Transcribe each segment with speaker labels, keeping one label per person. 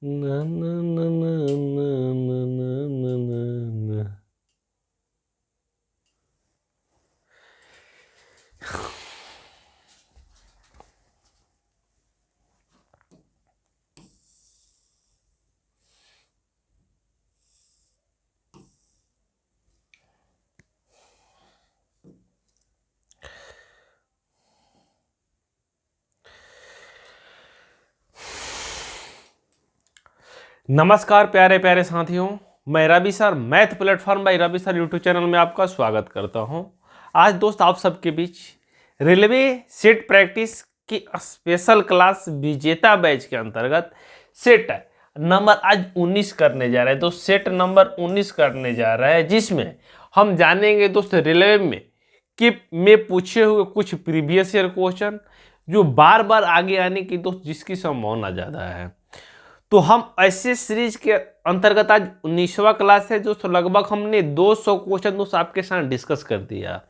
Speaker 1: ना ना ना ना ना ना ना ना ना। नमस्कार प्यारे प्यारे साथियों, मैं Ravi sir math platform by Ravi sir YouTube channel में आपका स्वागत करता हूं। आज दोस्त आप सबके बीच रेलवे सेट प्रैक्टिस की स्पेशल क्लास विजेता बैच के अंतर्गत सेट नंबर आज 19 करने जा रहे हैं। दोस्त सेट नंबर 19 करने जा रहा है, जिसमें हम जानेंगे दोस्त रेलवे में पूछे हुए कुछ प्रीवियस ईयर क्वेश्चन जो बार बार आगे आने की दोस्त जिसकी संभावना ज़्यादा है। तो हम ऐसे सीरीज के अंतर्गत आज 19वां क्लास है जो लगभग हमने 200 क्वेश्चन दोस्त आपके साथ डिस्कस कर दिया।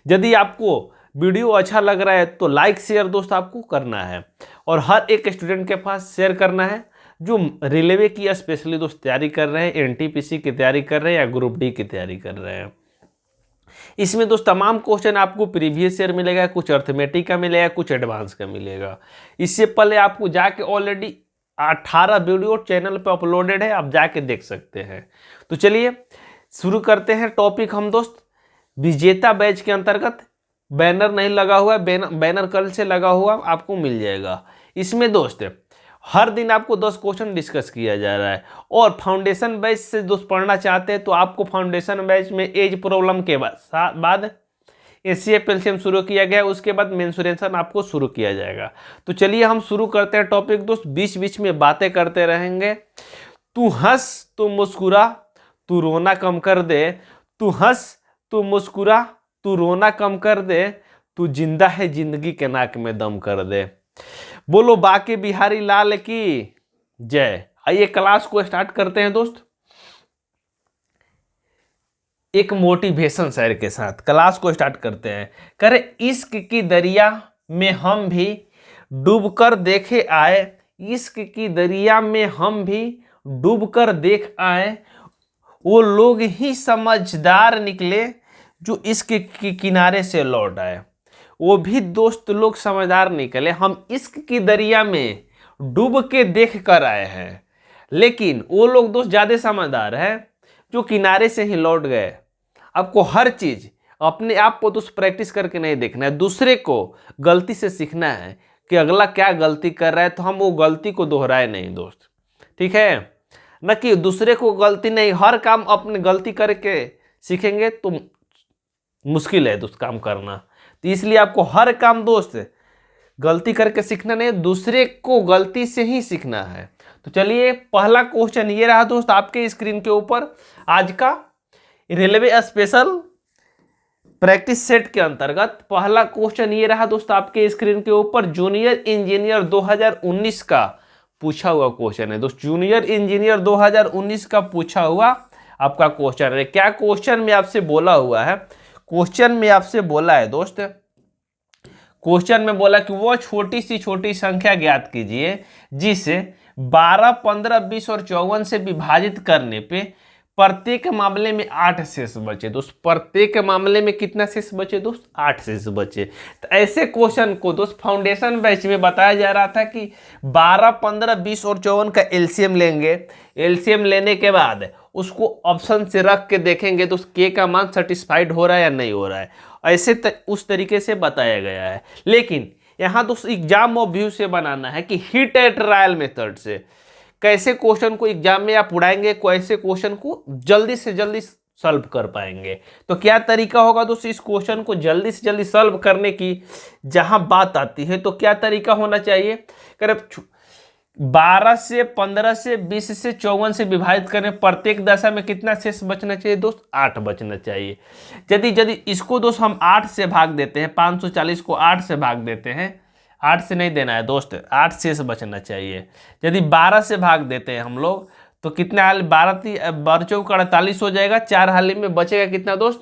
Speaker 1: यदि आपको वीडियो अच्छा लग रहा है तो लाइक शेयर दोस्त आपको करना है और हर एक स्टूडेंट के पास शेयर करना है जो रेलवे की स्पेशली दोस्त तैयारी कर रहे हैं, एनटीपीसी की तैयारी कर रहे हैं या ग्रुप डी की तैयारी कर रहे हैं। इसमें दोस्त तमाम क्वेश्चन आपको प्रीवियस ईयर मिलेगा, कुछ अर्थमेटिक का मिलेगा, कुछ एडवांस का मिलेगा। इससे पहले आपको जाके ऑलरेडी 18 वीडियो चैनल पे अपलोडेड है, आप जाके देख सकते हैं। तो चलिए शुरू करते हैं टॉपिक हम दोस्त। विजेता बैच के अंतर्गत बैनर नहीं लगा हुआ है, बैनर कल से लगा हुआ आपको मिल जाएगा। इसमें दोस्त हर दिन आपको 10 क्वेश्चन डिस्कस किया जा रहा है और फाउंडेशन बैच से दोस्त पढ़ना चाहते हैं तो आपको फाउंडेशन बैच में एज प्रॉब्लम के बाद एचसीएफ एलसीएम शुरू किया गया, उसके बाद मेंसुरेशन आपको शुरू किया जाएगा। तो चलिए हम शुरू करते हैं टॉपिक दोस्त। बीच बीच में बातें करते रहेंगे। तू हंस तू मुस्कुरा तू रोना कम कर दे, तू हंस तू मुस्कुरा तू रोना कम कर दे, तू जिंदा है जिंदगी के नाक में दम कर दे। बोलो बाके बिहारी लाल की जय। आइए क्लास को स्टार्ट करते हैं दोस्त एक मोटिवेशन शेयर के साथ। क्लास को स्टार्ट करते हैं। करे इश्क की दरिया में हम भी डूबकर देखे आए, इश्क की दरिया में हम भी डूबकर देख आए, वो लोग ही समझदार निकले जो इश्क के किनारे से लौट आए। वो भी दोस्त लोग समझदार निकले, हम इश्क की दरिया में डूब के देख कर आए हैं, लेकिन वो लोग दोस्त ज्यादा समझदार है जो किनारे से ही लौट गए। आपको हर चीज अपने आप को दोस्त प्रैक्टिस करके नहीं देखना है, दूसरे को गलती से सीखना है कि अगला क्या गलती कर रहा है तो हम वो गलती को दोहराए नहीं दोस्त, ठीक है। न कि दूसरे को गलती नहीं, हर काम अपने गलती करके सीखेंगे तो मुश्किल है दोस्त काम करना। तो इसलिए आपको हर काम दोस्त गलती करके सीखना नहीं, दूसरे को गलती से ही सीखना है। तो चलिए पहला क्वेश्चन ये रहा दोस्त आपके स्क्रीन के ऊपर आज का रेलवे स्पेशल प्रैक्टिस सेट के अंतर्गत पहला क्वेश्चन ये रहा दोस्त आपके स्क्रीन के ऊपर। जूनियर इंजीनियर 2019 का पूछा हुआ क्वेश्चन है दोस्त। जूनियर इंजीनियर 2019 का पूछा हुआ आपका क्वेश्चन है। क्या क्वेश्चन में आपसे बोला हुआ है? क्वेश्चन में आपसे बोला है दोस्त, क्वेश्चन में बोला कि वो छोटी सी छोटी संख्या ज्ञात कीजिए जिसे 12, 15, 20 और 54 से विभाजित करने पे प्रत्येक मामले में 8 शेष बचे दोस्त। प्रत्येक मामले में कितना शेष बचे दोस्त? 8 शेष बचे। तो ऐसे क्वेश्चन को दोस्त फाउंडेशन बैच में बताया जा रहा था कि 12, 15, 20 और 54 का एलसीएम लेंगे। एलसीएम लेने के बाद उसको ऑप्शन से रख के देखेंगे तो के का मान सेटिस्फाइड हो रहा है या नहीं हो रहा है। ऐसे उस तरीके से बताया गया है। लेकिन यहाँ दोस्त एग्जाम ऑफ व्यू से बनाना है कि हिट एट ट्रायल मेथड से कैसे क्वेश्चन को एग्जाम में आप उड़ाएंगे, कैसे क्वेश्चन को जल्दी से जल्दी सॉल्व कर पाएंगे। तो क्या तरीका होगा दोस्तों इस क्वेश्चन को जल्दी से जल्दी सॉल्व करने की? जहां बात आती है तो क्या तरीका होना चाहिए? करीब 12 से 15 से 20 से 54 से विभाजित करें, प्रत्येक दशा में कितना शेष बचना चाहिए दोस्त? 8 बचना चाहिए। यदि यदि इसको दोस्त हम 8 से भाग देते हैं, 540 को 8 से भाग देते हैं, 8 से नहीं देना है दोस्त, 8 शेष बचना चाहिए। यदि 12 से भाग देते हैं हम लोग तो कितना हाल 12 चौक 48 हो जाएगा। 4 हाली में बचेगा कितना दोस्त?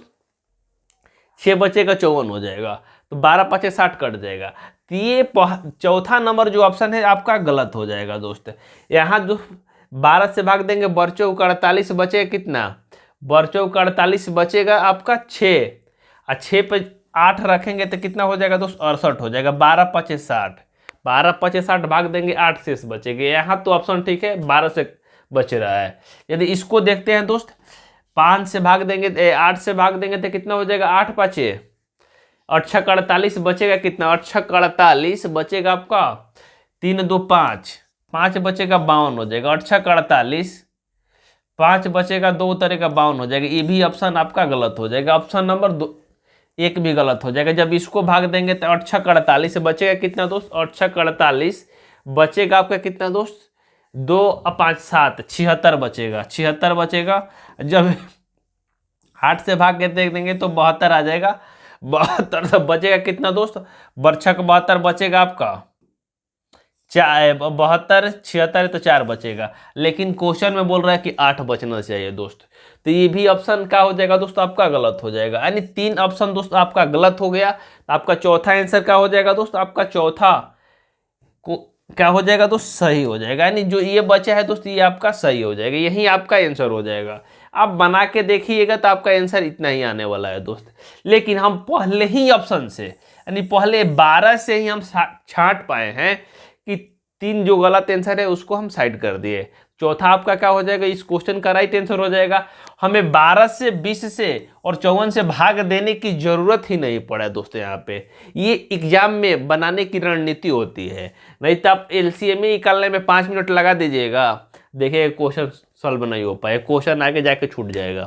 Speaker 1: 6 बचेगा 54 हो जाएगा। तो 12 5 60 कट जाएगा। तो ये चौथा नंबर जो ऑप्शन है आपका गलत हो जाएगा दोस्त। यहाँ जो 12 से भाग देंगे, बरचौ का 48 बचेगा कितना, बरचौ का 48 बचेगा आपका 6, और 6 पे 8 रखेंगे तो कितना हो जाएगा दोस्त, 68 हो जाएगा। 12 पचे 60, 12 पचे 60 भाग देंगे, 8 शेष बचेंगे। यहाँ तो ऑप्शन ठीक है, 12 से बच रहा है। यदि इसको देखते हैं दोस्त, 5 से भाग देंगे, 8 से भाग देंगे तो कितना हो जाएगा, 8 पचे 8 का 48 बचेगा कितना, 8 का 48 बचेगा आपका 3 2 5, 5 बचेगा 52 हो जाएगा। 8 का 48, 5 बचेगा 2 तरह का 52 हो जाएगा। ये भी ऑप्शन आपका गलत हो जाएगा, ऑप्शन नंबर 2 1 भी गलत हो जाएगा। जब इसको भाग देंगे तो 8 का 48 बचेगा कितना दोस्त, 8 का 48 बचेगा आपका कितना दोस्त, 2 और 5 7, 76 बचेगा, 76 बचेगा। जब 8 से भाग के देख देंगे तो 72 आ जाएगा, 72 से बचेगा कितना दोस्त, बरछक 72 बचेगा आपका 72, 76 तो 4 बचेगा। लेकिन क्वेश्चन में बोल रहा है कि 8 बचना चाहिए दोस्त, तो ये भी ऑप्शन क्या हो जाएगा दोस्त, आपका गलत हो जाएगा। यानी 3 ऑप्शन दोस्त आपका गलत हो गया। आपका चौथा आंसर क्या हो जाएगा दोस्त, आपका चौथा को क्या हो जाएगा दोस्त, सही हो जाएगा। यानी जो ये बचा है दोस्त, ये आपका सही हो जाएगा, यही आपका आंसर हो जाएगा। आप बना के देखिएगा तो आपका आंसर इतना ही आने वाला है दोस्त। लेकिन हम पहले ही ऑप्शन से, यानी पहले 12 से ही हम छांट पाए हैं कि 3 जो गलत आंसर है उसको हम साइड कर दिए। चौथा आपका क्या हो जाएगा, इस क्वेश्चन का राइट आंसर हो जाएगा। हमें 12 से 20 से और 54 से भाग देने की जरूरत ही नहीं पड़ा दोस्तों। यहाँ पे ये एग्जाम में बनाने की रणनीति होती है, नहीं तो आप एलसीएम निकालने में 5 मिनट लगा दीजिएगा, देखिए क्वेश्चन सॉल्व नहीं हो पाए, क्वेश्चन आगे जाके छूट जाएगा।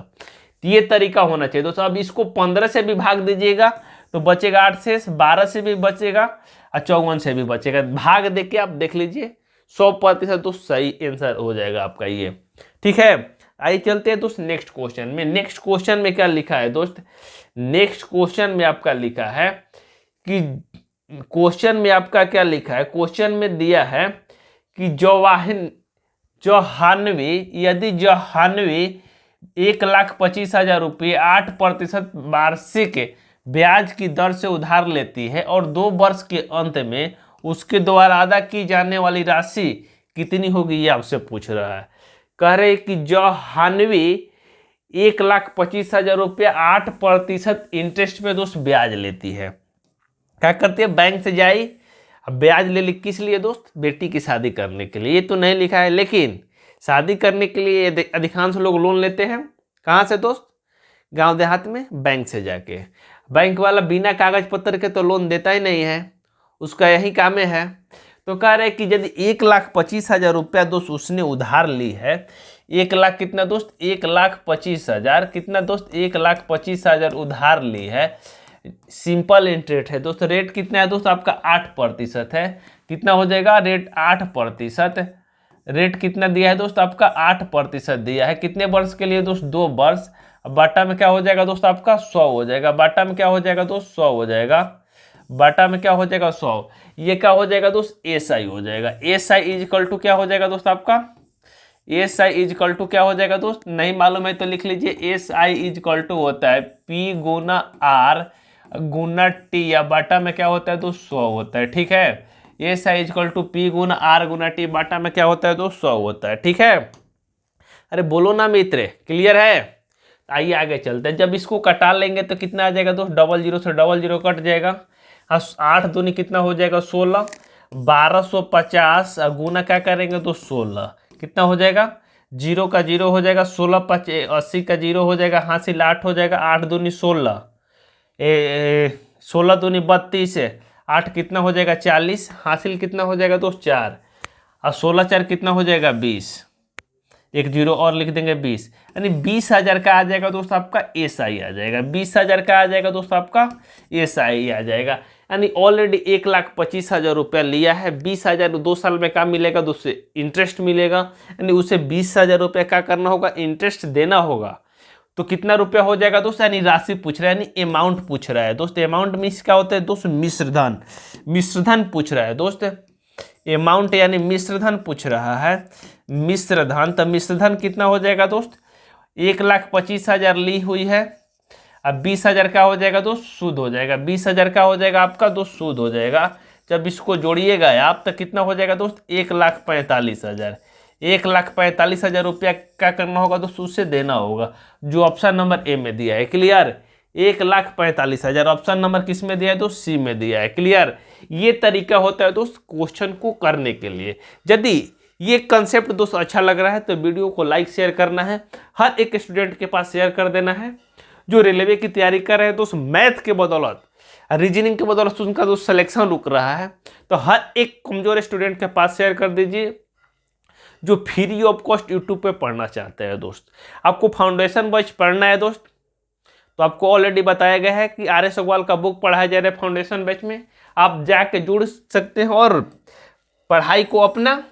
Speaker 1: तो ये तरीका होना चाहिए दोस्तों। अब इसको 15 से भी भाग दीजिएगा तो बचेगा 8 शेष, 12 से भी बचेगा और 54 से भी बचेगा। भाग दे के आप देख लीजिए, 100% तो सही आंसर हो जाएगा आपका ये। ठीक है, आइए चलते हैं दोस्त नेक्स्ट क्वेश्चन में। नेक्स्ट क्वेश्चन में क्या लिखा है दोस्त, नेक्स्ट क्वेश्चन में आपका लिखा है कि क्वेश्चन में आपका क्या लिखा है, क्वेश्चन में दिया है कि जौहानवी यदि जौहानवी 1,25,000 रुपये 8% वार्षिक ब्याज की दर से उधार लेती है और 2 वर्ष के अंत में उसके द्वारा अदा की जाने वाली राशि कितनी होगी, ये आपसे पूछ रहा है। कह रहे कि जौहानवी 1,25,000 रुपये 8% इंटरेस्ट पे दोस्त ब्याज लेती है। क्या करती है, बैंक से जाई, अब ब्याज ले ली किस लिए दोस्त, बेटी की शादी करने के लिए। ये तो नहीं लिखा है, लेकिन शादी करने के लिए अधिकांश लोग लोन लेते हैं कहाँ से दोस्त, गांव देहात में बैंक से जाके। बैंक वाला बिना कागज पत्र के तो लोन देता ही नहीं है, उसका यही काम है। तो कह रहे कि यदि 1,25,000 रुपया दोस्त उसने उधार ली है, 1 लाख कितना दोस्त, 1,25,000 कितना दोस्त, 1,25,000 उधार ली है। सिंपल इंटरेस्ट है दोस्त, रेट कितना है दोस्त आपका 8% है। कितना हो जाएगा रेट 8%, रेट कितना दिया है दोस्त आपका 8% दिया है। कितने वर्ष के लिए दोस्त, 2 वर्ष। बाटा में क्या हो जाएगा दोस्त आपका 100 हो जाएगा, बाटा में क्या हो जाएगा दोस्त 100 हो जाएगा, बाटा में क्या हो जाएगा 100। ये क्या हो जाएगा दोस्त, एसआई हो जाएगा। एसआई इज इक्वल टू क्या हो जाएगा दोस्त आपका, एसआई इज इक्वल टू क्या हो जाएगा दोस्त, नहीं मालूम है तो लिख लीजिए, एसआई इज इक्वल टू होता है पी गुना आर गुना टी, या बाटा में क्या होता है दोस्त 100 होता है। ठीक है, SI is equal to P गुना आर गुना टी, बाटा में क्या होता है दोस्त 100 होता है। ठीक है, अरे बोलो ना मित्र, क्लियर है। आइए आगे चलते हैं। जब इसको कटा लेंगे तो कितना आ जाएगा दोस्त, 00 से 00 कट जाएगा। 8 दूनी कितना हो जाएगा 16, 1250 गुना क्या करेंगे तो 16 कितना हो जाएगा, 0 का 0 हो जाएगा, 16 5 80 का 0 हो जाएगा, हासिल 8 हो जाएगा, 8 दूनी 16, 16 दूनी 32, 8 कितना हो जाएगा 40, हासिल कितना हो जाएगा दोस्त 4, और 16 4 कितना हो जाएगा 20, एक 0 और लिख देंगे 20, यानी 20,000 का आ जाएगा दोस्त आपका एसआई आ जाएगा। 20,000 का आ जाएगा दोस्त आपका एसआई आ जाएगा। यानी ऑलरेडी 1,25,000 रुपया लिया है, 20,000 2 साल में क्या मिलेगा दोस्त, इंटरेस्ट मिलेगा। यानी उसे 20,000 रुपया क्या करना होगा, इंटरेस्ट देना होगा। तो कितना रुपया हो जाएगा दोस्त, यानी राशि पूछ रहा है, यानी अमाउंट पूछ रहा है दोस्त। अमाउंट मीन्स क्या होता है दोस्त, मिश्रधन, मिश्रधन पूछ रहा है दोस्त। अमाउंट यानी मिश्रधन पूछ रहा है, मिश्रधन। तो मिश्रधन कितना हो जाएगा दोस्त, 1,25,000 ली हुई है, अब 20,000 का हो जाएगा दोस्त सूद हो जाएगा, 20,000 का हो जाएगा आपका दोस्त सूद हो जाएगा। जब इसको जोड़िएगा आप तो कितना हो जाएगा दोस्त, 1,45,000, 1,45,000 रुपया क्या करना होगा दोस्तों, उससे देना होगा, जो ऑप्शन नंबर ए में दिया है। क्लियर, 1,45,000 ऑप्शन नंबर किस में दिया है दोस्त, सी में दिया है। क्लियर, ये तरीका होता है दोस्त क्वेश्चन को करने के लिए। यदि ये कंसेप्ट दोस्त अच्छा लग रहा है तो वीडियो को लाइक शेयर करना है, हर एक स्टूडेंट के पास शेयर कर देना है जो रेलवे की तैयारी कर रहे हैं दोस्त। मैथ के बदौलत, रीजनिंग के बदौलत उनका दोस्त सिलेक्शन रुक रहा है, तो हर एक कमजोर स्टूडेंट के पास शेयर कर दीजिए जो फ्री ऑफ कॉस्ट यूट्यूब पे पढ़ना चाहते हैं दोस्त। आपको फाउंडेशन बैच पढ़ना है दोस्त, तो आपको ऑलरेडी बताया गया है कि RS अग्रवाल का बुक पढ़ाया जा रहा है फाउंडेशन बैच में, आप जाके जुड़ सकते हैं और पढ़ाई को अपना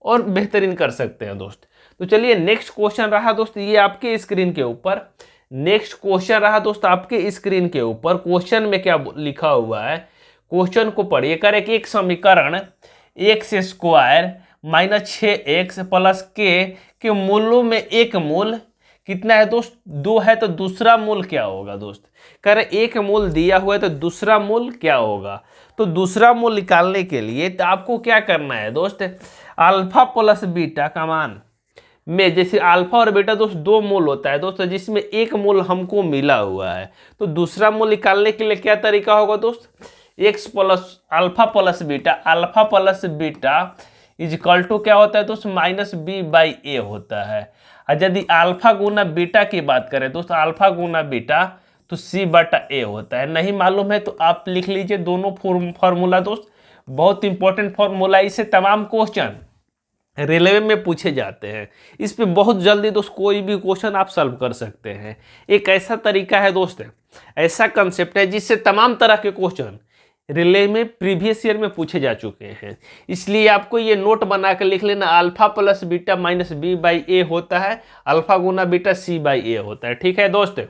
Speaker 1: और बेहतरीन कर सकते हैं दोस्त। तो चलिए नेक्स्ट क्वेश्चन रहा दोस्त, ये आपके स्क्रीन के ऊपर नेक्स्ट क्वेश्चन रहा दोस्त आपके स्क्रीन के ऊपर। क्वेश्चन में क्या लिखा हुआ है, क्वेश्चन को पढ़िए। करें कि एक समीकरण x² माइनस 6x प्लस के मूलों में एक मूल कितना है दोस्त, 2 है, तो दूसरा मूल क्या होगा दोस्त। करें एक मूल दिया हुआ है तो दूसरा मूल क्या होगा, तो दूसरा मूल निकालने के लिए तो आपको क्या करना है दोस्त, अल्फा प्लस बीटा का मान में, जैसे अल्फा और बीटा दोस्त 2 मूल होता है दोस्त, जिसमें एक मूल हमको मिला हुआ है, तो दूसरा मूल निकालने के लिए क्या तरीका होगा दोस्त, x plus alpha plus beta is equal to क्या होता है दोस्त, -b/a होता है। और यदि अल्फा गुना बीटा की बात करें दोस्त, अल्फा गुना बीटा तो c/a होता है। नहीं मालूम है तो आप लिख लीजिए दोनों फॉर्मूला दोस्त, बहुत इंपॉर्टेंट फॉर्मूला, इससे तमाम क्वेश्चन रेलवे में पूछे जाते हैं। इस पे बहुत जल्दी दोस्त कोई भी क्वेश्चन आप सॉल्व कर सकते हैं। एक ऐसा तरीका है दोस्त, ऐसा कंसेप्ट है जिससे तमाम तरह के क्वेश्चन रेलवे में प्रीवियस ईयर में पूछे जा चुके हैं। इसलिए आपको ये नोट बना कर लिख लेना, अल्फा प्लस बीटा -b/a होता है, अल्फा गुना बीटा c/a होता है। ठीक है दोस्त,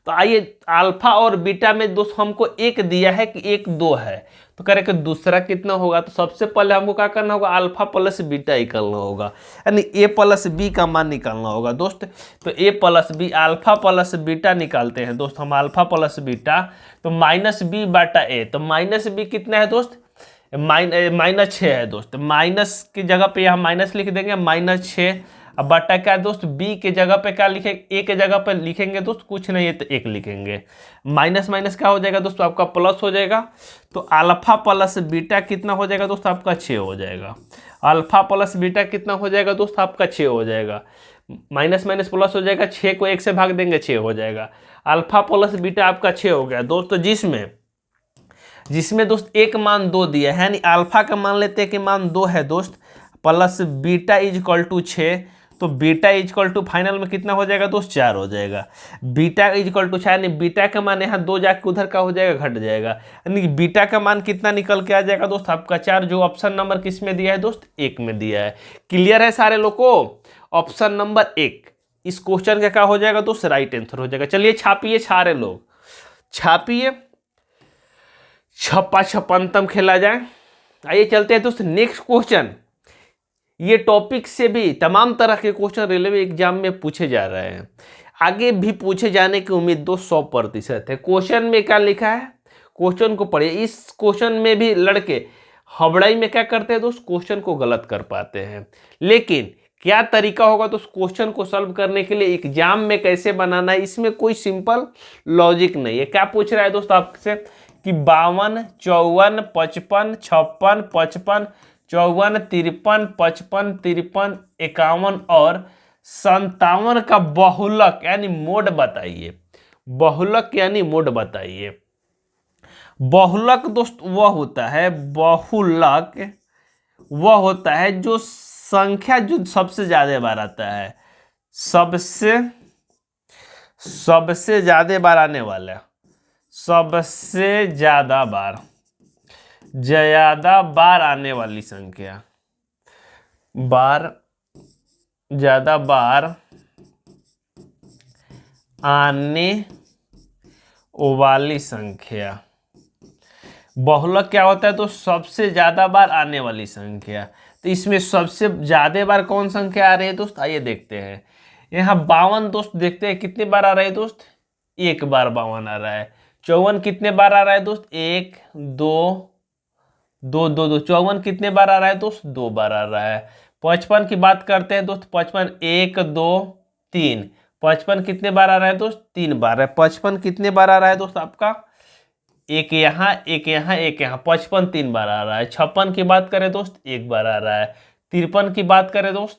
Speaker 1: तो आइए अल्फा और बीटा में दोस्त हमको एक दिया है कि 1 2 है, तो करें कि दूसरा कितना होगा, तो सबसे पहले हमको क्या करना होगा, अल्फा प्लस बीटा निकालना होगा, यानी a प्लस बी का मान निकालना होगा दोस्त। तो a plus B, alpha plus beta निकालते हैं दोस्त हम, अल्फा प्लस बीटा तो -b/a, तो -b कितना है दोस्त, -6 है दोस्त, माइनस की जगह पे यहाँ माइनस लिख देंगे, -6 अब बटा क्या दोस्त, b के जगह पे क्या लिखेंगे, a के जगह पे लिखेंगे दोस्त, कुछ नहीं है तो 1 लिखेंगे, माइनस माइनस क्या हो जाएगा दोस्त, आपका प्लस हो जाएगा। तो अल्फा प्लस बीटा कितना हो जाएगा दोस्त, आपका 6 हो जाएगा। अल्फा प्लस बीटा कितना हो जाएगा दोस्त, आपका 6 हो जाएगा, माइनस माइनस प्लस हो जाएगा, 6 को 1 से भाग देंगे 6 हो जाएगा। अल्फा प्लस बीटा आपका 6 हो गया दोस्त। तो जिसमें दोस्त एक मान 2 दिया है, यानी अल्फा का मान लेते हैं कि मान 2 है दोस्त, plus beta is equal to 6, तो beta is equal to final में कितना हो जाएगा दोस्त, 4 हो जाएगा। बीटा इज इक्वल टू 4, यानी बीटा का मान यहाँ 2 जाके उधर का हो जाएगा, घट जाएगा, यानी बीटा का मान कितना निकल के आ जाएगा दोस्त, आपका 4, जो ऑप्शन नंबर किस में दिया है दोस्त, 1 में दिया है। क्लियर है सारे लोग को, ऑप्शन नंबर 1 इस क्वेश्चन का क्या हो जाएगा दोस्त, राइट आंसर हो जाएगा। चलिए छापिए सारे लोग, छापिए, छप्पा छप्पनतम खेला जाए। आइए चलते हैं दोस्त नेक्स्ट क्वेश्चन। ये टॉपिक से भी तमाम तरह के क्वेश्चन रेलवे एग्जाम में पूछे जा रहे हैं, आगे भी पूछे जाने की उम्मीद दोस्त 100% है। क्वेश्चन में क्या लिखा है, क्वेश्चन को पढ़िए। इस क्वेश्चन में भी लड़के हबड़ाई में क्या करते हैं दोस्त, क्वेश्चन को गलत कर पाते हैं, लेकिन क्या तरीका होगा तो उस क्वेश्चन को सॉल्व करने के लिए एग्जाम में कैसे बनाना है, इसमें कोई सिंपल लॉजिक नहीं है। क्या पूछ रहा है दोस्त आपसे कि 52, 54, 55, 56, 55, 54, 53, 55, 53, 51 और 57 का बहुलक यानी मोड बताइए। बहुलक यानी मोड बताइए। बहुलक दोस्त वह होता है, बहुलक वह होता है जो संख्या जो सबसे ज्यादा बार आता है, सबसे ज्यादा बार आने वाला, सबसे ज्यादा बार आने वाली संख्या, ज्यादा बार आने वाली संख्या। बहुलक क्या होता है तो सबसे ज्यादा बार आने वाली संख्या। तो इसमें सबसे ज्यादा बार कौन संख्या आ रही है दोस्त, आइए देखते हैं। यहाँ 52 दोस्त देखते हैं कितने बार आ रहे हैं दोस्त, 1 बार 52 आ रहा है। 54 कितने बार आ रहा है दोस्त, 1 2 2 2 2। 54 कितने बार आ रहा है दोस्त, 2 बार आ रहा है। 55 की बात करते हैं दोस्त, 55 1 2 3, 55 कितने बार आ रहा है दोस्त, 3 बार है। 55 कितने बार आ रहा है दोस्त आपका, एक यहाँ एक यहाँ एक यहाँ, 55 3 बार आ रहा है। 56 की बात करें दोस्त, 1 बार आ रहा है। 53 की बात करें दोस्त,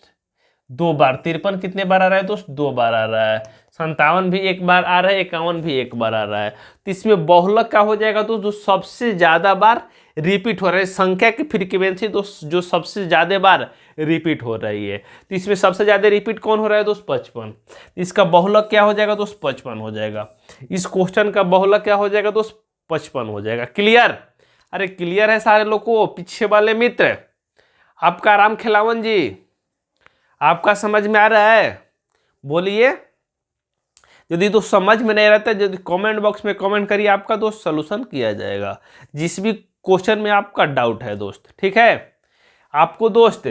Speaker 1: 2 बार। 53 कितने बार आ रहा है दोस्त, 2 बार आ रहा है। 57 भी 1 बार आ रहा है। 51 भी 1 बार आ रहा है। तो इसमें बहुलक क्या हो जाएगा दोस्त, जो सबसे ज्यादा बार रिपीट हो रहा है, संख्या की फ्रीक्वेंसी दोस्त जो सबसे ज्यादा बार रिपीट हो रही है। तो इसमें सबसे ज्यादा रिपीट कौन हो रहा है दोस्त, 55। इसका बहुलक क्या हो जाएगा दोस्त, 55 हो जाएगा। इस क्वेश्चन का बहुलक क्या हो जाएगा दोस्त, 55 हो जाएगा। क्लियर? अरे क्लियर है सारे लोग को? पीछे वाले मित्र, आपका राम खिलावन जी, आपका समझ में आ रहा है? बोलिए। यदि तो समझ में नहीं रहता, यदि कमेंट बॉक्स में कमेंट करिए, आपका दोस्त सॉल्यूशन किया जाएगा जिस भी क्वेश्चन में आपका डाउट है दोस्त। ठीक है? आपको दोस्त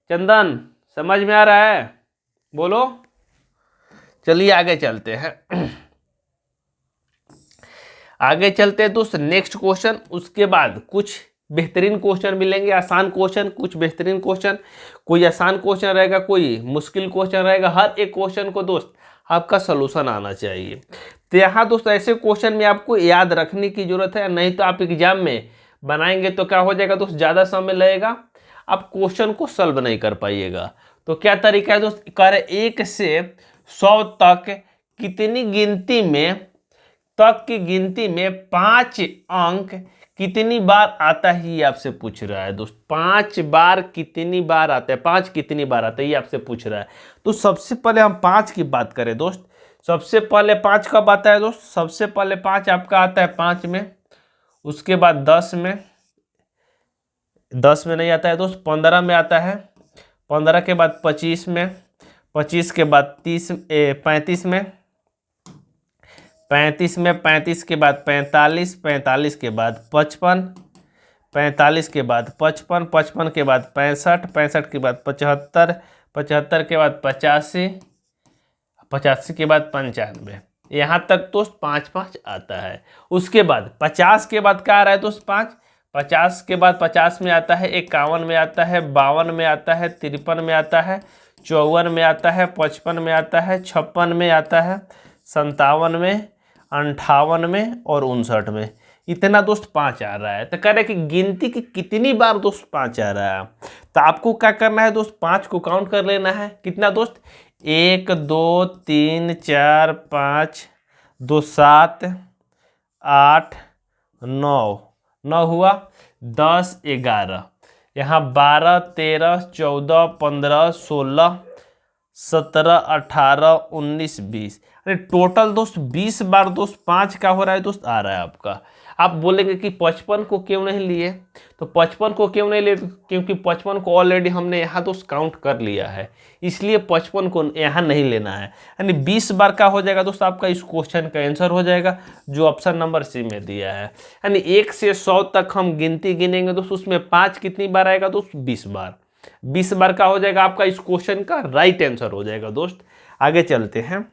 Speaker 1: चंदन समझ में आ रहा है? बोलो। चलिए आगे चलते हैं। आगे चलते हैं दोस्त नेक्स्ट क्वेश्चन। उसके बाद कुछ बेहतरीन क्वेश्चन मिलेंगे, आसान क्वेश्चन, कुछ बेहतरीन क्वेश्चन। कोई आसान क्वेश्चन रहेगा, कोई मुश्किल क्वेश्चन रहेगा। हर एक क्वेश्चन को दोस्त आपका सलूशन आना चाहिए। तो यहाँ दोस्त ऐसे क्वेश्चन में आपको याद रखने की जरूरत है, नहीं तो आप एग्जाम में बनाएंगे तो क्या हो जाएगा दोस्त, ज़्यादा समय लगेगा, आप क्वेश्चन को सॉल्व नहीं कर पाइएगा। तो क्या तरीका है दोस्त, कर 1 से 100 तक कितनी गिनती में, तक की गिनती में 5 अंक कितनी बार आता है, ये आपसे पूछ रहा है दोस्त। 5 बार कितनी बार आता है, 5 कितनी बार आता है, ये आपसे पूछ रहा है। तो सबसे पहले हम 5 की बात करें दोस्त। सबसे पहले 5 कब आता है दोस्त, सबसे पहले 5 आपका आता है 5 में, उसके बाद 10 में, 10 में नहीं आता है दोस्त, 15 में आता है, 15 के बाद 25 में, 25 के बाद 35 में, 35 में, 35 के बाद 45, 45 के बाद 55, 45 के बाद 55, 55 के बाद 65, 65 के बाद 75, 75 के बाद 85, 85 के बाद 95। यहाँ तक दोस्त 5 5 आता है। उसके बाद 50 के बाद क्या आ रहा है दोस्त, 5। 50 के बाद 50 में आता है, 51 में आता है, 52 में आता है, 53 में आता है, 54 में आता है, 55 में आता है, 56 में आता है, 57 में, 58 में और 59 में। इतना दोस्त 5 आ रहा है। तो कह रहे कि गिनती की कितनी बार दोस्त 5 आ रहा है। तो आपको क्या करना है दोस्त, 5 को काउंट कर लेना है। कितना दोस्त, 1 2 3 4 5 2 7 8 9, 9 हुआ, 10 11, यहाँ 12 13 14 15 16 17 18 19 20, अरे टोटल दोस्त 20 बार दोस्त 5 का हो रहा है दोस्त, आ रहा है आपका। आप बोलेंगे कि 55 को क्यों नहीं लिए, तो 55 को क्यों नहीं लिए, क्योंकि 55 को ऑलरेडी हमने यहाँ दोस्त काउंट कर लिया है, इसलिए 55 को यहाँ नहीं लेना है। यानी 20 बार का हो जाएगा दोस्त आपका इस क्वेश्चन का आंसर हो जाएगा, जो ऑप्शन नंबर सी में दिया है। यानी 1 से 100 तक हम गिनती गिनेंगे दोस्त, उसमें 5 कितनी बार आएगा दोस्त, 20 बार। 20 बार का हो जाएगा आपका इस क्वेश्चन का राइट आंसर हो जाएगा दोस्त। आगे चलते हैं,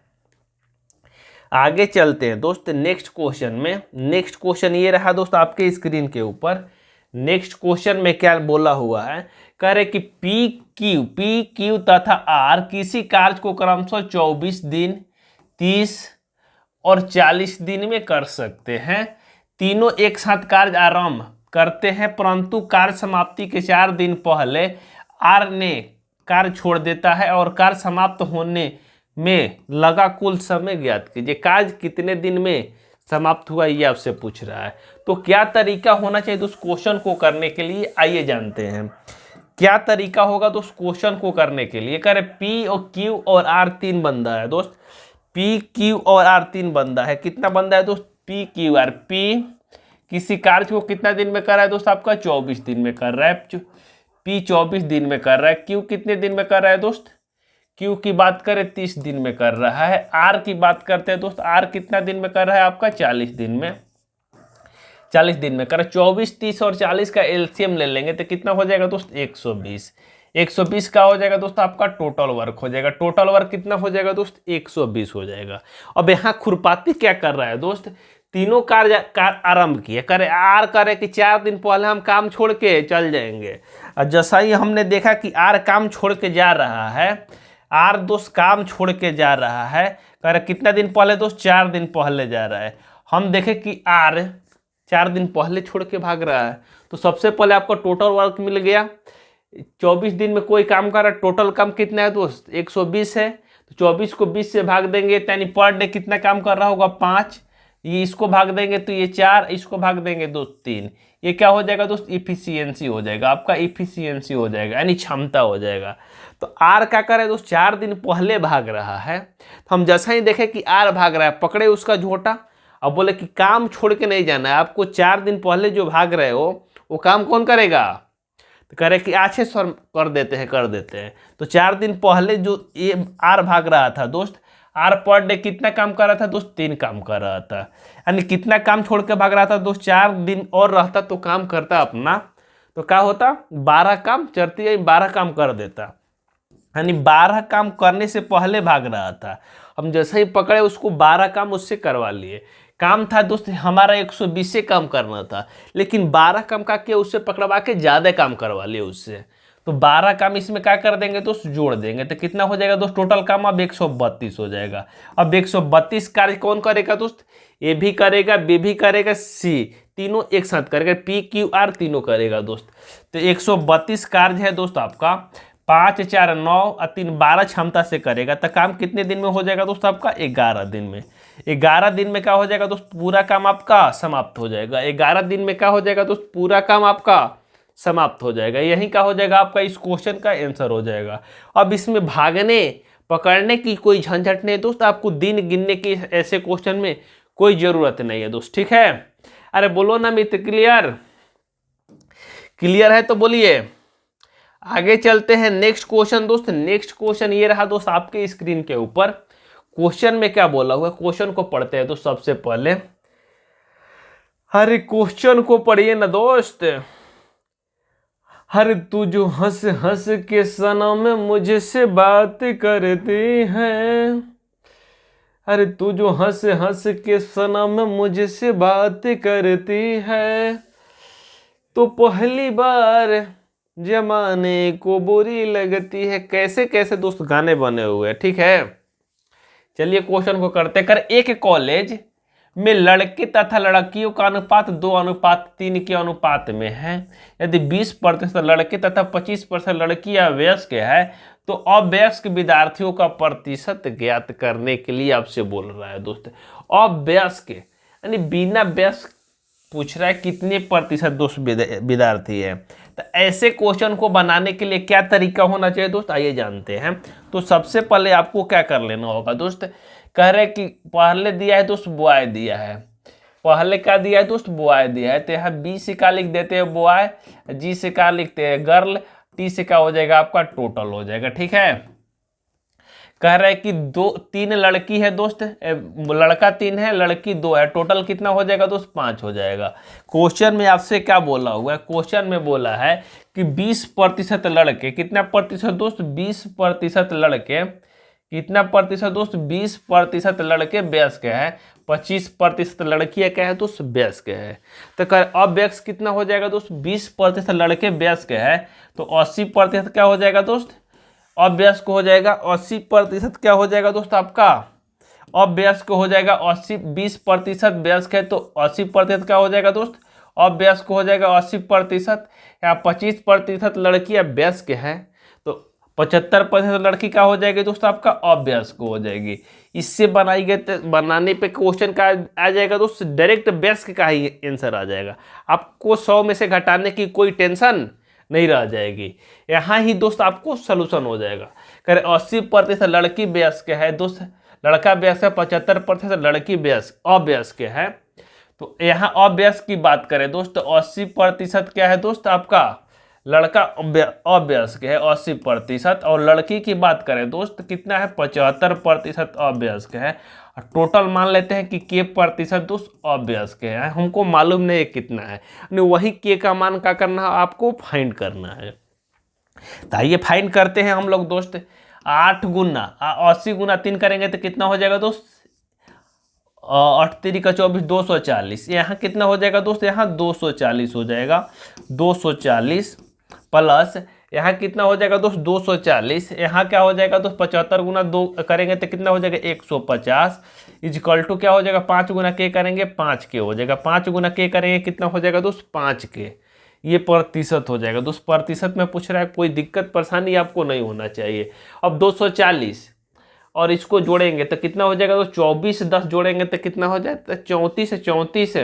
Speaker 1: आगे चलते हैं दोस्त नेक्स्ट क्वेश्चन में। नेक्स्ट क्वेश्चन ये रहा दोस्त आपके स्क्रीन के ऊपर। नेक्स्ट क्वेश्चन में क्या बोला हुआ है, कह रहे कि पी क्यू तथा आर किसी कार्य को क्रमशः 24 दिन, 30 और 40 दिन में कर सकते हैं। तीनों एक साथ कार्य आरंभ करते हैं, परंतु कार्य समाप्ति के 4 दिन पहले आर ने कार्य छोड़ देता है और कार्य समाप्त होने में लगा कुल समय ज्ञात कीजिए। कार्य कितने दिन में समाप्त हुआ, ये आपसे पूछ रहा है। तो क्या तरीका होना चाहिए उस क्वेश्चन को करने के लिए, आइए जानते हैं क्या तरीका होगा तो उस क्वेश्चन को करने के लिए। कह रहे पी और क्यू और आर 3 बंदा है दोस्त, पी क्यू और आर 3 बंदा है। कितना बंदा है दोस्त, पी क्यू आर। पी किसी कार्य को कितना दिन में कर रहा है दोस्त, आपका 24 दिन में कर रहा है, पी 24 दिन में कर रहा है। क्यू कितने दिन में कर रहा है दोस्त, क्यू की बात करें 30 दिन में कर रहा है। आर की बात करते हैं दोस्त, आर कितना दिन में कर रहा है आपका, 40 दिन में, 40 दिन में कर रहा है। 24 30 और 40 का एलसीएम ले लेंगे तो कितना हो जाएगा दोस्त, 120। 120 का हो जाएगा दोस्त आपका टोटल वर्क हो जाएगा। टोटल वर्क कितना हो जाएगा दोस्त, 120 हो जाएगा। अब यहाँ खुरपाती क्या कर रहा है दोस्त, तीनों कार्य आरंभ किए। करे आर करे कि 4 दिन पहले हम काम छोड़ के चल जाएंगे, और जैसा ही हमने देखा कि आर काम छोड़ के जा रहा है, आर दोस्त काम छोड़ के जा रहा है, करे कितना दिन पहले दोस्त, 4 दिन पहले जा रहा है। हम देखे कि आर 4 दिन पहले छोड़ के भाग रहा है, तो सबसे पहले आपको टोटल वर्क मिल गया। 24 दिन में कोई काम कर रहा है, टोटल काम कितना है दोस्त, 120 है। तो 24 को 20 से भाग देंगे, यानी पर डे कितना काम कर रहा होगा, 5। ये इसको भाग देंगे तो ये 4, इसको भाग देंगे दोस्त 3। ये क्या हो जाएगा दोस्त, इफिशियंसी हो जाएगा, आपका इफिशियंसी हो जाएगा, यानी क्षमता हो जाएगा। तो आर क्या करे दोस्त, 4 दिन पहले भाग रहा है। तो हम जैसा ही देखे कि आर भाग रहा है, पकड़े उसका झोटा, अब बोले कि काम छोड़ के नहीं जाना है आपको, 4 दिन पहले जो भाग रहे हो वो काम कौन करेगा, तो करे कि अच्छे सर कर देते हैं। तो 4 दिन पहले जो ये आर भाग रहा था दोस्त, आर पर डे कितना काम कर रहा था दोस्त, 3 काम कर रहा था। यानी कितना काम छोड़ के भाग रहा था दोस्त, 4 दिन और रहता तो काम करता अपना, तो क्या होता, 12 काम चढ़ती है, 12 काम कर देता। यानी 12 काम करने से पहले भाग रहा था, हम जैसे ही पकड़े उसको 12 काम उससे करवा लिए। काम था दोस्त हमारा 120 से काम करना था, लेकिन 12 काम का किया, उससे पकड़वा के ज़्यादा काम करवा लिए उससे। तो 12 काम इसमें क्या कर देंगे दोस्त, जोड़ देंगे, तो कितना हो जाएगा दोस्त, टोटल काम अब 132 हो जाएगा। अब 132 कार्य कौन करेगा दोस्त, ए भी करेगा, बी भी करेगा, सी, तीनों एक साथ करेगा, पी क्यू आर तीनों करेगा दोस्त। तो 132 कार्य है दोस्त आपका, 5 4 9 और 3 12 क्षमता से करेगा। तो काम कितने दिन में हो जाएगा दोस्त आपका, 11 दिन में। 11 दिन में क्या हो जाएगा दोस्त, पूरा काम आपका समाप्त हो जाएगा। 11 दिन में क्या हो जाएगा दोस्त, पूरा काम आपका समाप्त हो जाएगा। यही क्या हो जाएगा आपका, इस क्वेश्चन का आंसर हो जाएगा। अब इसमें भागने पकड़ने की कोई झंझट नहीं है दोस्त, आपको दिन गिनने की ऐसे क्वेश्चन में कोई जरूरत नहीं है दोस्त, ठीक है। अरे बोलो ना मित्र, क्लियर क्लियर है तो बोलिए। आगे चलते हैं नेक्स्ट क्वेश्चन दोस्त। नेक्स्ट क्वेश्चन ये रहा दोस्त आपके स्क्रीन के ऊपर। क्वेश्चन में क्या बोला हुआ है, क्वेश्चन को पढ़ते हैं तो सबसे पहले, अरे क्वेश्चन को पढ़िए ना दोस्त। हर तू जो हंस हंस के सनम मुझसे बात करती है, अरे तू जो हंस हंस के सनम मुझसे बात करती है, तो पहली बार जमाने को बुरी लगती है। कैसे कैसे दोस्त गाने बने हुए हैं, ठीक है। चलिए क्वेश्चन को करते कर। एक कॉलेज में लड़के तथा लड़कियों का अनुपात 2:3 के अनुपात में है। यदि 20% लड़के तथा 25% लड़कियां वयस्क है, तो अवयस्क विद्यार्थियों का प्रतिशत ज्ञात करने के लिए आपसे बोल रहा है दोस्त। अवयस्क यानी बिना वयस्क पूछ रहा है कितने प्रतिशत दोस्त विद्यार्थी है। तो ऐसे क्वेश्चन को बनाने के लिए क्या तरीका होना चाहिए दोस्त, आइए जानते हैं। तो सबसे पहले आपको क्या कर लेना होगा दोस्त, कह रहे कि पहले दिया है दोस्त बॉय दिया है, पहले क्या दिया है दोस्त, बॉय दिया है। तो यहाँ बी से क्या लिख देते हैं बॉय, जी से क्या लिखते हैं गर्ल, टी से क्या हो जाएगा आपका टोटल हो जाएगा, ठीक है। कह रहा है कि 3 लड़की है दोस्त, लड़का 3 है, लड़की 2 है, टोटल कितना हो जाएगा दोस्त, 5 हो जाएगा। क्वेश्चन में आपसे क्या बोला हुआ है, क्वेश्चन में बोला है कि 20% लड़के, कितना प्रतिशत दोस्त, 20% लड़के, कितना प्रतिशत दोस्त, 20% लड़के वयस्क है, 25% लड़कियां क्या है दोस्त, वयस्क है। तो अवयस्क कितना हो जाएगा दोस्त, 20% लड़के वयस्क है, तो 80% क्या हो जाएगा दोस्त, अवयस्क हो जाएगा। 80% क्या हो जाएगा दोस्त आपका, अवयस्क हो जाएगा। 20% वयस्क है तो 80% क्या हो जाएगा दोस्त, अवयस्क हो जाएगा 80%। या 25% लड़कियां वयस्क है, तो 75% लड़की क्या हो जाएगी दोस्त आपका, अवयस्क हो जाएगी। इससे बनाई गई बनाने पे क्वेश्चन का आ जाएगा दोस्त, डायरेक्ट वयस्क का ही आंसर आ जाएगा। आपको 100 में से घटाने की कोई टेंशन नहीं रह जाएगी, यहाँ ही दोस्त आपको सोल्यूशन हो जाएगा। कह 80% लड़की वयस्क है दोस्त, लड़का वयस्क है, 75% लड़की वयस्क अवयस्क है। तो यहाँ अवयस्क की बात करें दोस्त, 80% क्या है दोस्त आपका, लड़का अवयस्क है 80%, और लड़की की बात करें दोस्त कितना है, 75% अवयस्क है। टोटल मान लेते हैं कि के प्रतिशत दोस्त अवयस्क है, हमको मालूम नहीं है कितना है, वही के का मान क्या करना है, आपको फाइंड करना है। तो आइए फाइंड करते हैं हम लोग दोस्त। 8 गुना 80 गुना 3 करेंगे तो कितना हो जाएगा दोस्त, 8 3 का 24, 240। यहाँ कितना हो जाएगा दोस्त, यहाँ 240 हो जाएगा। 240 प्लस यहाँ कितना हो जाएगा दोस्त, 240। यहाँ क्या हो जाएगा दोस्त, 75 गुना 2 करेंगे तो कितना हो जाएगा, 150 इजकल टू क्या हो जाएगा, 5 गुना के करेंगे 5 के हो जाएगा। 5 गुना के करेंगे कितना हो जाएगा दोस्त, 5 के। ये प्रतिशत हो जाएगा दोस्त। प्रतिशत में पूछ रहा है, कोई दिक्कत परेशानी आपको नहीं होना चाहिए। अब 240 और इसको जोड़ेंगे तो कितना हो जाएगा, तो 24 10 जोड़ेंगे तो कितना हो जाएगा, 34 34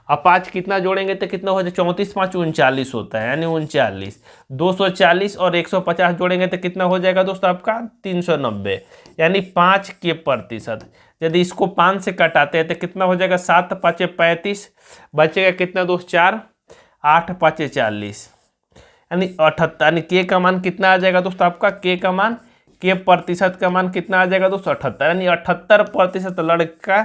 Speaker 1: अब 5 कितना जोड़ेंगे तो कितना हो जाए, 34 5 39 होता है, यानी 39। 240 और 150 जोड़ेंगे तो कितना हो जाएगा दोस्त आपका, 390, यानी 5 के प्रतिशत। यदि इसको 5 से कटाते हैं तो कितना हो जाएगा, 7 5 35, बचेगा कितना दोस्त, 4 8 5 40, यानी 78, यानी के का मान कितना आ जाएगा दोस्त आपका, के का मान, के प्रतिशत का मान कितना आ जाएगा दोस्त, 78, यानी 78% लड़का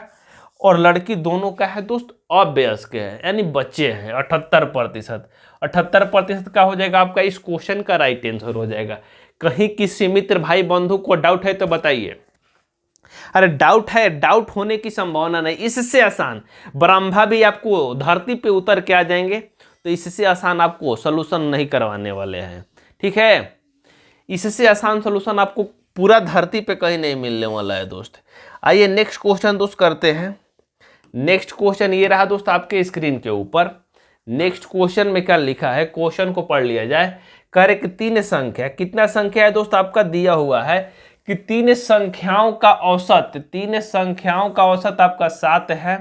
Speaker 1: और लड़की दोनों का है दोस्त अवयस्क है, यानी बच्चे हैं। 78%, 78% का हो जाएगा आपका इस क्वेश्चन का राइट आंसर हो जाएगा। कहीं किसी मित्र भाई बंधु को डाउट है तो बताइए। अरे डाउट है, डाउट होने की संभावना नहीं। इससे आसान ब्रह्मा भी आपको धरती पे उतर के आ जाएंगे, तो इससे आसान आपको सोल्यूशन नहीं करवाने वाले हैं, ठीक है। इससे आसान सोल्यूशन आपको पूरा धरती पे कहीं नहीं मिलने वाला है दोस्त। आइए नेक्स्ट क्वेश्चन दोस्त करते हैं। नेक्स्ट क्वेश्चन ये रहा दोस्त आपके स्क्रीन के ऊपर। नेक्स्ट क्वेश्चन में क्या लिखा है, क्वेश्चन को पढ़ लिया जाए। करे कि 3 संख्या, कितना संख्या है दोस्त आपका दिया हुआ है कि 3 संख्याओं का औसत, 3 संख्याओं का औसत आपका 7 है।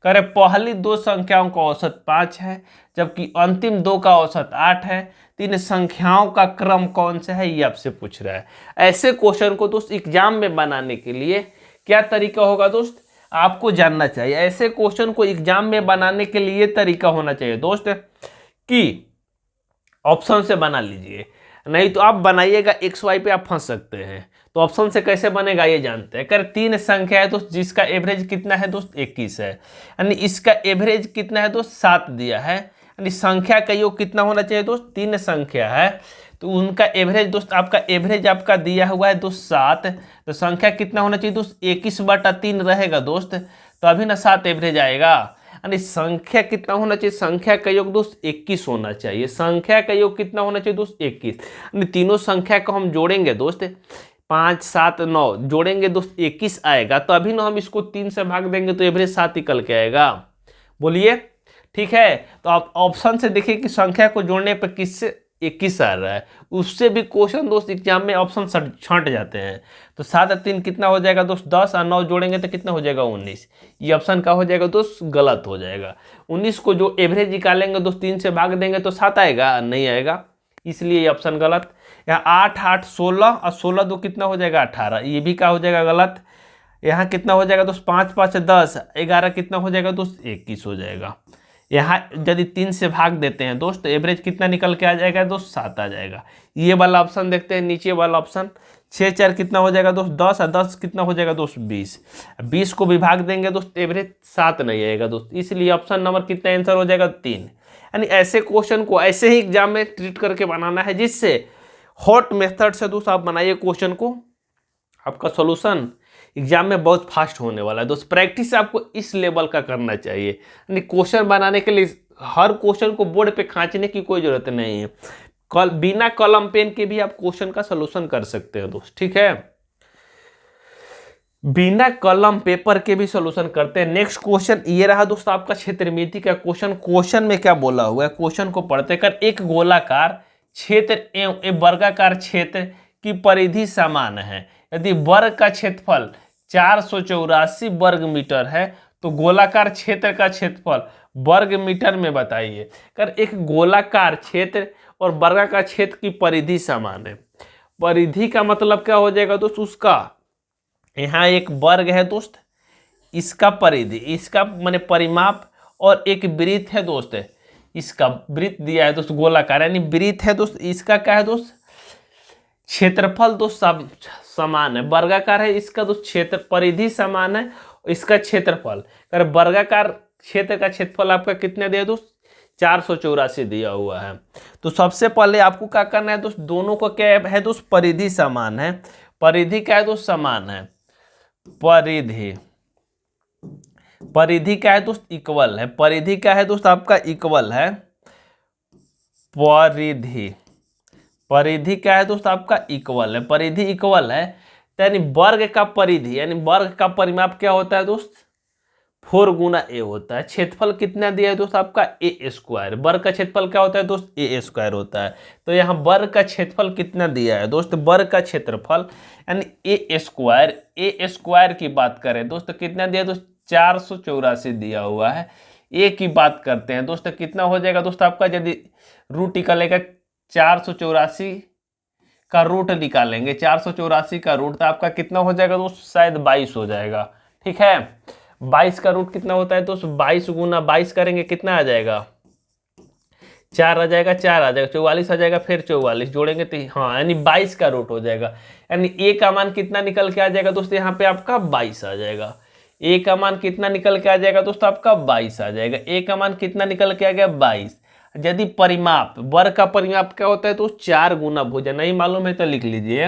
Speaker 1: करे पहली 2 संख्याओं का औसत 5 है, जबकि अंतिम 2 का औसत 8 है। 3 संख्याओं का क्रम कौन सा है, ये आपसे पूछ रहा है। ऐसे क्वेश्चन को दोस्त एग्जाम में बनाने के लिए क्या तरीका होगा दोस्त, आपको जानना चाहिए। ऐसे क्वेश्चन को एग्जाम में बनाने के लिए तरीका होना चाहिए दोस्त कि ऑप्शन से बना लीजिए, नहीं तो आप बनाइएगा एक्स वाई पे आप फंस सकते हैं। तो ऑप्शन से कैसे बनेगा ये जानते हैं। कर 3 संख्या है दोस्त जिसका एवरेज कितना है दोस्त, 21 है, यानी इसका एवरेज कितना है दोस्त, 7 दिया है। यानी संख्या का योग कितना होना चाहिए दोस्त, 3 संख्या है तो उनका एवरेज दोस्त, आपका एवरेज आपका दिया हुआ है दोस्त 7, तो संख्या कितना होना चाहिए दोस्त, 21/3 रहेगा दोस्त, तो अभी ना 7 एवरेज आएगा। यानी संख्या कितना होना चाहिए, संख्या का योग दोस्त 21 होना चाहिए। संख्या का योग कितना होना चाहिए दोस्त, 21। यानी तीनों संख्या को हम जोड़ेंगे दोस्त, 5 7 9 जोड़ेंगे दोस्त, 21 आएगा। तो अभी ना हम इसको 3 से भाग देंगे तो एवरेज 7 निकल के आएगा। बोलिए ठीक है। तो आप ऑप्शन से देखिए कि संख्या को जोड़ने पर किससे 21 आ रहा है, उससे भी क्वेश्चन दोस्त एग्जाम में ऑप्शन छंट जाते हैं। तो 7 और 3 कितना हो जाएगा दोस्त, 10 और 9 जोड़ेंगे तो कितना हो जाएगा, 19। ये ऑप्शन का हो जाएगा दोस्त, गलत हो जाएगा। 19 को जो एवरेज निकालेंगे दोस्त 3 से भाग देंगे तो 7 आएगा, नहीं आएगा, इसलिए ये ऑप्शन गलत। यहाँ 8 8 16 और 16 2 कितना हो जाएगा, 18, ये भी क्या हो जाएगा, गलत। यहाँ कितना हो जाएगा दोस्त, 5 5 10 11 कितना हो जाएगा दोस्त, 21 हो जाएगा। यहाँ यदि 3 से भाग देते हैं दोस्त तो एवरेज कितना निकल के आ जाएगा दोस्त, 7 आ जाएगा। ये वाला ऑप्शन देखते हैं, नीचे वाला ऑप्शन 6 4 कितना हो जाएगा दोस्त, 10 और 10 कितना हो जाएगा दोस्त, 20। 20 को भी भाग देंगे दोस्त एवरेज 7 नहीं आएगा दोस्त, इसलिए ऑप्शन नंबर कितना आंसर हो जाएगा, 3। यानी ऐसे क्वेश्चन को ऐसे ही एग्जाम में ट्रीट करके बनाना है, जिससे हॉट मेथड से दोस्त आप बनाइए क्वेश्चन को, आपका सोल्यूशन एग्जाम में बहुत फास्ट होने वाला है दोस्त। प्रैक्टिस आपको इस लेवल का करना चाहिए, यानी क्वेश्चन बनाने के लिए हर क्वेश्चन को बोर्ड पे खींचने की कोई जरूरत नहीं है। बिना कलम पेन के भी आप क्वेश्चन का सोल्यूशन कर सकते हो दोस्त, ठीक है। बिना कलम पेपर के भी सोल्यूशन करते हैं। नेक्स्ट क्वेश्चन ये रहा दोस्त आपका क्षेत्रमिति का क्वेश्चन। क्वेश्चन में क्या बोला हुआ है, क्वेश्चन को पढ़ते कर एक गोलाकार क्षेत्र एवं एक वर्गाकार क्षेत्र की परिधि समान है। यदि वर्ग का क्षेत्रफल 484 वर्ग मीटर है तो गोलाकार क्षेत्र का क्षेत्रफल वर्ग मीटर में बताइए। कर एक गोलाकार क्षेत्र और वर्गाकार क्षेत्र की परिधि समान है। परिधि का मतलब क्या हो जाएगा दोस्त, उसका यहाँ एक वर्ग है दोस्त, इसका परिधि, इसका माने परिमाप, और एक वृत्त है दोस्त, इसका वृत्त दिया है दोस्त गोलाकार, यानी वृत्त है दोस्त, इसका क्या है दोस्त, क्षेत्रफल दोस्त सब समान है। वर्गाकार है, इसका दोस्त क्षेत्र परिधि समान है, इसका क्षेत्रफल। कर वर्गाकार क्षेत्र का क्षेत्रफल आपका कितना दिया दोस्त, 484 दिया हुआ है। तो सबसे पहले आपको क्या करना है दोस्त, दोनों को क्या है दोस्त, परिधि समान है। परिधि क्या है दोस्त, समान है। परिधि परिधि क्या है दोस्त, इक्वल है। परिधि क्या है दोस्त आपका, इक्वल है। परिधि, परिधि क्या है दोस्त आपका, इक्वल है। परिधि इक्वल है तो यानी वर्ग का परिधि यानी वर्ग का परिमाप क्या होता है दोस्त, 4 गुना ए होता है। क्षेत्रफल कितना दिया है दोस्त आपका, ए स्क्वायर। वर्ग का क्षेत्रफल क्या होता है दोस्त, ए स्क्वायर होता है। तो यहाँ वर्ग का क्षेत्रफल कितना दिया है दोस्त, वर्ग का क्षेत्रफल यानी ए स्क्वायर की बात करें दोस्त, कितना दिया है दोस्त, 484 दिया हुआ है। ए की बात करते हैं दोस्त, कितना हो जाएगा दोस्त आपका, यदि रूट निकालेगा 484 का रूट निकालेंगे, 484 का रूट तो आपका कितना हो जाएगा दोस्त, शायद 22 हो जाएगा। ठीक है, 22 का रूट कितना होता है दोस्त, 22 गुना 22 करेंगे कितना आ जाएगा, 4 आ जाएगा, 4 आ जाएगा, 44 आ जाएगा, फिर 44 जोड़ेंगे तो हाँ यानी 22 का रूट हो जाएगा। यानी ए का मान कितना निकल के आ जाएगा दोस्त, यहाँ पे आपका 22 आ जाएगा। ए का मान कितना निकल के आ जाएगा दोस्त आपका 22 आ जाएगा। ए का मान कितना निकल के आ गया 22। यदि परिमाप, वर्ग का परिमाप क्या होता है तो 4 गुना भुजा, नहीं मालूम है तो लिख लीजिए,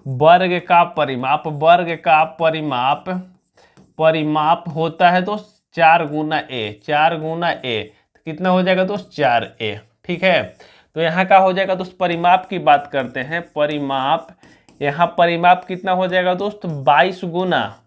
Speaker 1: वर्ग का परिमाप, वर्ग का परिमाप, परिमाप होता है दोस्त 4 गुना ए, 4 गुना ए तो कितना हो जाएगा दोस्त 4a। ठीक है, तो यहाँ का हो जाएगा दोस्त, परिमाप की बात करते हैं, परिमाप, यहाँ परिमाप कितना हो जाएगा दोस्त 22 गुना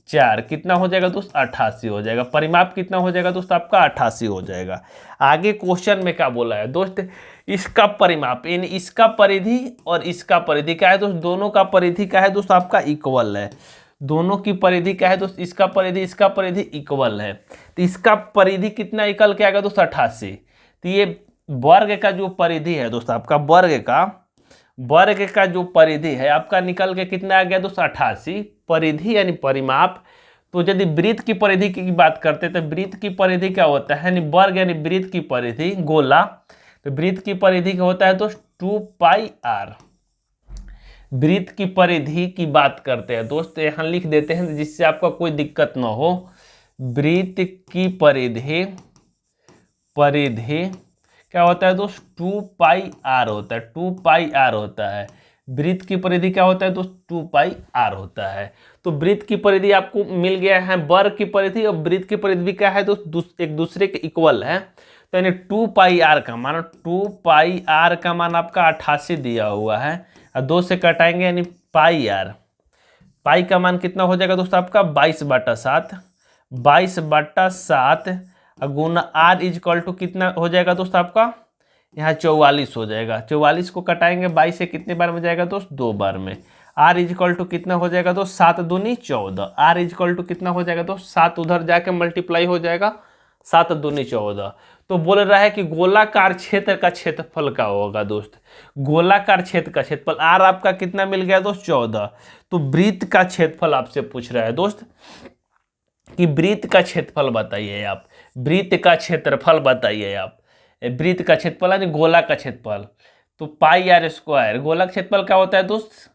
Speaker 1: 4 कितना हो जाएगा दोस्त 88 हो जाएगा। परिमाप कितना हो जाएगा दोस्त आपका 88 हो जाएगा। आगे क्वेश्चन में क्या बोला है दोस्त, इसका परिमाप यानी इसका परिधि और इसका परिधि क्या है दोस्त, दोनों का परिधि क्या है दोस्त आपका इक्वल है। दोनों की परिधि क्या है दोस्त, इसका परिधि इक्वल है। तो इसका परिधि कितना निकल के आएगा दोस्त 88। तो ये वर्ग का जो परिधि है दोस्त आपका, वर्ग का जो परिधि है आपका निकल के कितना आ गया दोस्त 88। परिधि यानी परिमाप। तो यदि वृत्त की परिधि की बात करते हैं तो वृत्त की परिधि क्या होता है, यानी वर्ग यानी वृत्त की परिधि गोला, तो वृत्त की परिधि क्या होता है दोस्त 2πr। वृत्त की परिधि की बात करते हैं दोस्त, यहाँ लिख देते हैं जिससे आपका कोई दिक्कत ना हो। वृत्त की परिधि, परिधि क्या होता है दोस्त 2πr होता है, 2πr होता है। वृत्त की परिधि क्या होता है दोस्त 2πr होता है। तो वृत्त की परिधि आपको मिल गया है, वर्ग की परिधि और वृत्त की परिधि क्या है दोस्त एक दूसरे के इक्वल है। तो यानी 2πr का मान, 2πr का मान आपका 88 दिया हुआ है और 2 से कटाएंगे यानी πr, पाई का मान कितना हो जाएगा दोस्त आपका 22/7, 22/7 गुना r इजकल टू कितना हो जाएगा दोस्त आपका यहाँ 44 हो जाएगा। 44 को कटाएंगे 22 से कितने बार में जाएगा दोस्त 2 बार में। r इजकल टू कितना हो जाएगा दोस्त 7 दूनी 14, r इजकल टू कितना हो जाएगा दोस्त 7 उधर जाके मल्टीप्लाई हो जाएगा 7 दूनी 14। तो बोल रहा है कि गोलाकार क्षेत्र का क्षेत्रफल क्या होगा दोस्त, गोलाकार क्षेत्र का क्षेत्रफल r आपका कितना मिल गया दोस्त 14। तो वृत्त का क्षेत्रफल आपसे पूछ रहा है दोस्त कि वृत्त का क्षेत्रफल बताइए आप, वृत्त का क्षेत्रफल बताइए आप, वृत्त का क्षेत्रफल यानी गोला का क्षेत्रफल। तो πr², गोला का क्षेत्रफल क्या होता है दोस्त,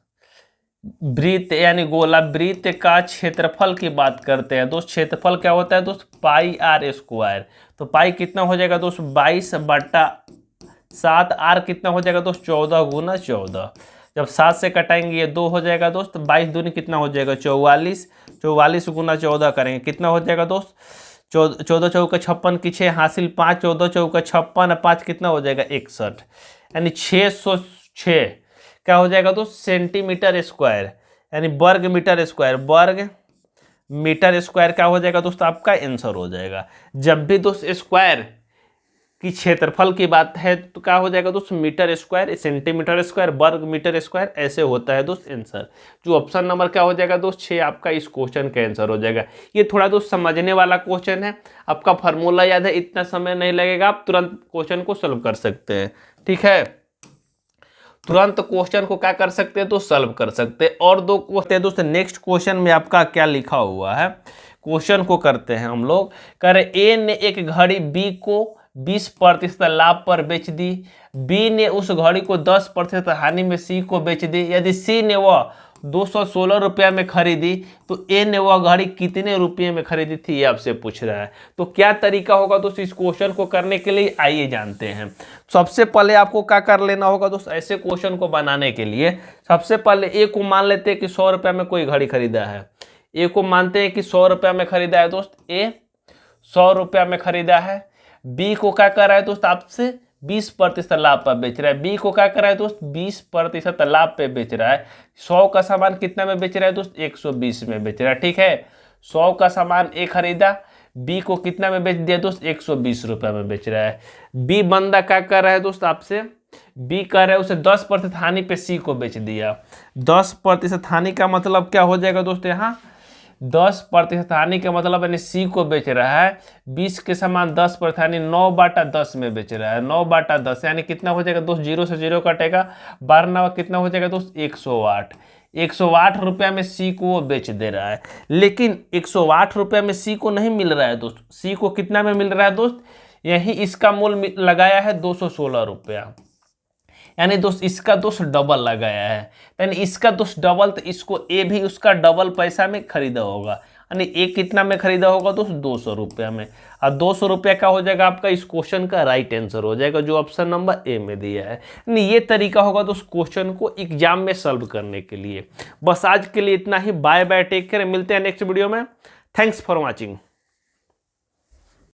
Speaker 1: वृत्त यानी गोला, वृत्त का क्षेत्रफल की बात करते हैं दोस्त, क्षेत्रफल क्या होता है दोस्त πr²। तो पाई कितना हो जाएगा दोस्त 22/7, r कितना हो जाएगा दोस्त 14 गुना 14। जब 7 से कटाएंगे ये 2 हो जाएगा दोस्त, 22 दूनी कितना हो जाएगा 44, 44 गुना 14 करेंगे कितना हो जाएगा दोस्त 14 चौका 56 की 6 हासिल 5, 14 चौका 56, 5 कितना हो जाएगा 61, यानी 606 क्या हो जाएगा दोस्त सेंटीमीटर स्क्वायर, यानी वर्ग मीटर स्क्वायर, वर्ग मीटर स्क्वायर क्या हो जाएगा दोस्त आपका आंसर हो जाएगा। जब भी दोस्त स्क्वायर की क्षेत्रफल की बात है तो क्या हो जाएगा दोस्त मीटर स्क्वायर, सेंटीमीटर स्क्वायर, वर्ग मीटर स्क्वायर, ऐसे होता है दोस्त आंसर। जो ऑप्शन नंबर क्या हो जाएगा दोस्त 6 आपका इस क्वेश्चन का आंसर हो जाएगा। ये थोड़ा दोस्त समझने वाला क्वेश्चन है, आपका फार्मूला याद है, इतना समय नहीं लगेगा, आप तुरंत क्वेश्चन को सॉल्व कर सकते हैं। ठीक है, तुरंत क्वेश्चन को क्या कर सकते हैं तो सॉल्व कर सकते हैं। और 2 क्वेश्चन दोस्त, नेक्स्ट क्वेश्चन में आपका क्या लिखा हुआ है, क्वेश्चन को करते हैं हम लोग। कह रहे ए ने एक घड़ी बी को 20% लाभ पर बेच दी, बी ने उस घड़ी को 10% हानि में सी को बेच दी। यदि सी ने वह 216 रुपया में खरीदी तो ए ने वह घड़ी कितने रुपये में खरीदी थी, ये आपसे पूछ रहा है। तो क्या तरीका होगा दोस्त इस क्वेश्चन को करने के लिए, आइए जानते हैं। सबसे पहले आपको क्या कर लेना होगा दोस्त, ऐसे क्वेश्चन को बनाने के लिए सबसे पहले ए को मान लेते हैं कि 100 रुपया में कोई घड़ी खरीदा है, ए को मानते हैं कि 100 रुपया में खरीदा है दोस्त ए, 100 रुपया में खरीदा है। बी को क्या कर रहा है दोस्त, आपसे 20% लाभ पर बेच रहा है। बी को क्या कर रहा है दोस्त, 20% लाभ पे बेच रहा है। 100 का सामान कितना में बेच रहा है दोस्त, 120 में बेच रहा है। ठीक है, 100 का सामान ए खरीदा, बी को कितना में बेच दिया दोस्त, 120 रुपये में बेच रहा है। बी बंदा क्या कर रहा है दोस्त, आपसे बी कर रहा है उसे 10% हानि पे सी को बेच दिया। 10% हानि का मतलब क्या हो जाएगा दोस्त, यहाँ 10% हानि का मतलब यानी सी को बेच रहा है 20 के समान 10% यानी 9/10 में बेच रहा है। 9/10 यानी कितना हो जाएगा दोस्त, 0 से 0 कटेगा, 12 कितना हो जाएगा दोस्त, 108। 108 रुपया में सी को वो बेच दे रहा है। लेकिन 108 रुपया में सी को नहीं मिल रहा है दोस्त, सी को कितना में मिल रहा है दोस्त, यही इसका मूल्य लगाया है 216 रुपया। यानी दोस्त इसका दोस्त डबल लगाया है, यानी इसका दोस्त डबल, तो इसको ए भी उसका डबल पैसा में खरीदा होगा। यानी ए कितना में खरीदा होगा दोस्त, 200 रुपया में। और 200 रुपया का हो जाएगा आपका इस क्वेश्चन का राइट आंसर हो जाएगा, जो ऑप्शन नंबर ए में दिया है। यानी ये तरीका होगा दोस्त क्वेश्चन को एग्जाम में सॉल्व करने के लिए। बस आज के लिए इतना ही। बाय बाय, टेक केयर, मिलते हैं नेक्स्ट वीडियो में। Thanks for watching.